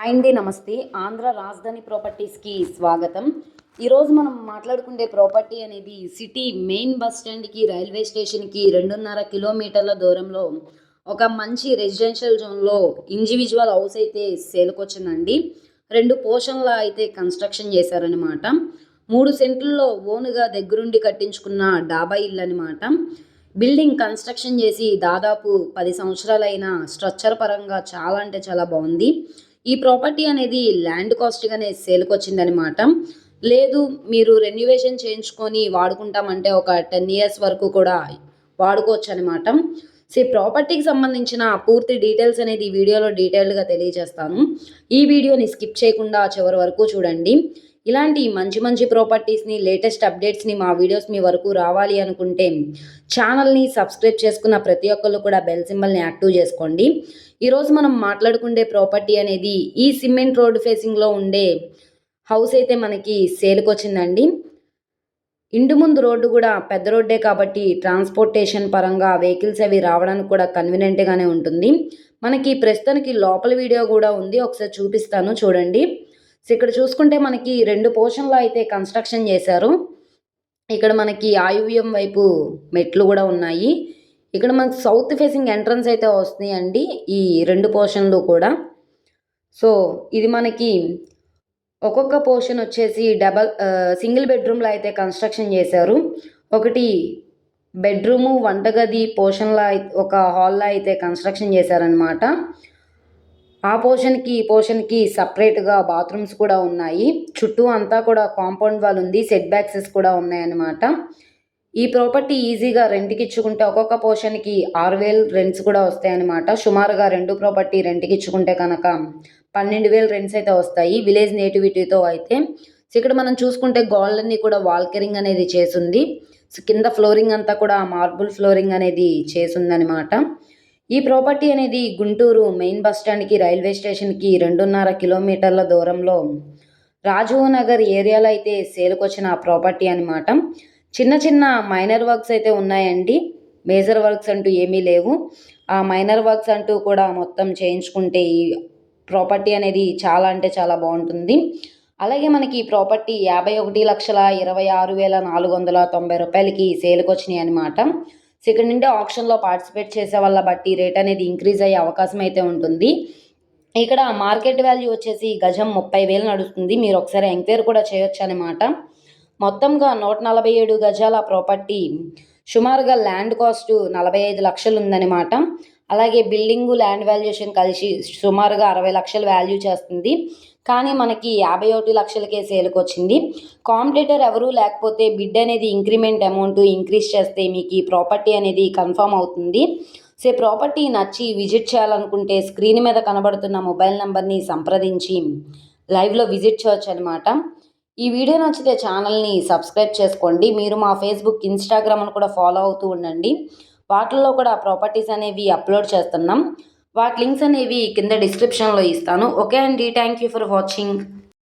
అండి నమస్తే. ఆంధ్ర రాజధాని ప్రాపర్టీస్కి స్వాగతం. ఈరోజు మనం మాట్లాడుకునే ప్రాపర్టీ అనేది సిటీ మెయిన్ బస్ స్టాండ్కి రైల్వే స్టేషన్కి 2.5 కిలోమీటర్ల దూరంలో ఒక మంచి రెసిడెన్షియల్ జోన్లో ఇండివిజువల్ హౌస్ అయితే సేల్కి వచ్చిందండి. 2 పోర్షన్ల అయితే కన్స్ట్రక్షన్ చేశారనమాట. 3 సెంట్లలో ఓనుగా దగ్గరుండి కట్టించుకున్న డాబా ఇల్లు అనమాట. బిల్డింగ్ కన్స్ట్రక్షన్ చేసి దాదాపు 10 సంవత్సరాలైన స్ట్రక్చర్ పరంగా చాలా అంటే చాలా బాగుంది. ఈ ప్రాపర్టీ అనేది ల్యాండ్ కాస్ట్గానే సేల్కి వచ్చిందనమాట. లేదు మీరు రెన్యువేషన్ చేయించుకొని వాడుకుంటామంటే ఒక 10 ఇయర్స్ వరకు కూడా వాడుకోవచ్చు అనమాట. సో ఈ ప్రాపర్టీకి సంబంధించిన పూర్తి డీటెయిల్స్ అనేది ఈ వీడియోలో డీటెయిల్డ్గా తెలియజేస్తాను. ఈ వీడియోని స్కిప్ చేయకుండా చివరి వరకు చూడండి. ఇలాంటి మంచి మంచి ప్రాపర్టీస్ని లేటెస్ట్ అప్డేట్స్ని మా వీడియోస్ మీ వరకు రావాలి అనుకుంటే ఛానల్ని సబ్స్క్రైబ్ చేసుకున్న ప్రతి ఒక్కళ్ళు కూడా బెల్ సింబల్ని యాక్టివ్ చేసుకోండి. ఈరోజు మనం మాట్లాడుకునే ప్రాపర్టీ అనేది ఈ సిమెంట్ రోడ్ ఫేసింగ్లో ఉండే హౌస్ అయితే మనకి సేల్కి వచ్చిందండి. ఇంటి ముందు రోడ్డు కూడా పెద్ద రోడ్డే కాబట్టి ట్రాన్స్పోర్టేషన్ పరంగా వెహికల్స్ అవి రావడానికి కూడా కన్వీనియంట్గానే ఉంటుంది. మనకి ప్రస్తుతానికి లోపల వీడియో కూడా ఉంది, ఒకసారి చూపిస్తాను చూడండి. సో ఇక్కడ చూసుకుంటే మనకి 2 పోర్షన్లో అయితే కన్స్ట్రక్షన్ చేశారు. ఇక్కడ మనకి ఆయువ్యం వైపు మెట్లు కూడా ఉన్నాయి. ఇక్కడ మనకి సౌత్ ఫేసింగ్ ఎంట్రన్స్ అయితే వస్తున్నాయండి ఈ 2 పోర్షన్లు కూడా. సో ఇది మనకి ఒక్కొక్క పోర్షన్ వచ్చేసి సింగిల్ బెడ్రూమ్లో అయితే కన్స్ట్రక్షన్ చేశారు. ఒకటి బెడ్రూము వంటగది పోర్షన్లో ఒక హాల్లో అయితే కన్స్ట్రక్షన్ చేశారనమాట. ఆ పోర్షన్కి సపరేట్గా బాత్రూమ్స్ కూడా ఉన్నాయి. చుట్టూ అంతా కూడా కాంపౌండ్ వాల్ ఉంది, సెట్ బ్యాక్సెస్ కూడా ఉన్నాయన్నమాట. ఈ ప్రాపర్టీ ఈజీగా రెంట్కి ఇచ్చుకుంటే ఒక్కొక్క పోర్షన్కి 6,000 రెంట్స్ కూడా వస్తాయన్నమాట. సుమారుగా 2 ప్రాపర్టీ రెంట్కి ఇచ్చుకుంటే కనుక 12,000 రెంట్స్ అయితే వస్తాయి విలేజ్ నేటివిటీతో అయితే. సో ఇక్కడ మనం చూసుకుంటే గోడలన్నీ కూడా వాల్కెరింగ్ అనేది చేసింది. సో కింద ఫ్లోరింగ్ అంతా కూడా మార్బుల్ ఫ్లోరింగ్ అనేది చేసిందనమాట. ఈ ప్రాపర్టీ అనేది గుంటూరు మెయిన్ బస్ స్టాండ్కి రైల్వే స్టేషన్కి 2.5 కిలోమీటర్ల దూరంలో రాజీవ్ నగర్ ఏరియాలో అయితే సేల్కి వచ్చిన ప్రాపర్టీ అనమాట. చిన్న చిన్న మైనర్ వర్క్స్ అయితే ఉన్నాయండి, మేజర్ వర్క్స్ అంటూ ఏమీ లేవు. ఆ మైనర్ వర్క్స్ అంటూ కూడా మొత్తం చేయించుకుంటే ఈ ప్రాపర్టీ అనేది చాలా అంటే చాలా బాగుంటుంది. అలాగే మనకి ఈ ప్రాపర్టీ 51,26,490 రూపాయలకి సేల్కి వచ్చినాయి అనమాట. సో ఇక్కడ నుండి ఆప్షన్లో పార్టిసిపేట్ చేసే వాళ్ళ బట్టి రేట్ అనేది ఇంక్రీజ్ అయ్యే అవకాశం అయితే ఉంటుంది. ఇక్కడ మార్కెట్ వాల్యూ వచ్చేసి గజం 30,000 నడుస్తుంది. మీరు ఒకసారి ఎంక్వైరీ కూడా చేయొచ్చు అనమాట. మొత్తంగా 147 గజాల ప్రాపర్టీ, సుమారుగా ల్యాండ్ కాస్ట్ 45 లక్షలు ఉందన్నమాట. అలాగే బిల్డింగు ల్యాండ్ వాల్యుయేషన్ కలిసి సుమారుగా 60 లక్షలు వాల్యూ చేస్తుంది. కానీ మనకి 51 లక్షలకే సేల్కి వచ్చింది. కాంపిటీటర్ ఎవరు లేకపోతే బిడ్ అనేది ఇంక్రిమెంట్ అమౌంట్ ఇంక్రీజ్ చేస్తే మీకు ఈ ప్రాపర్టీ అనేది కన్ఫర్మ్ అవుతుంది. సో ప్రాపర్టీ నచ్చి విజిట్ చేయాలనుకుంటే స్క్రీన్ మీద కనబడుతున్న మొబైల్ నెంబర్ని సంప్రదించి లైవ్లో విజిట్ చేయొచ్చు అనమాట. ఈ వీడియో నచ్చితే ఛానల్ని సబ్స్క్రైబ్ చేసుకోండి. మీరు మా ఫేస్బుక్, ఇన్స్టాగ్రామ్ను కూడా ఫాలో అవుతూ ఉండండి. వాటిల్లో కూడా ప్రాపర్టీస్ అనేవి అప్లోడ్ చేస్తున్నాం. వాటి లింక్స్ అనేవి కింద డిస్క్రిప్షన్లో ఇస్తాను. ఓకే అండి, థ్యాంక్ యూ ఫర్ వాచింగ్.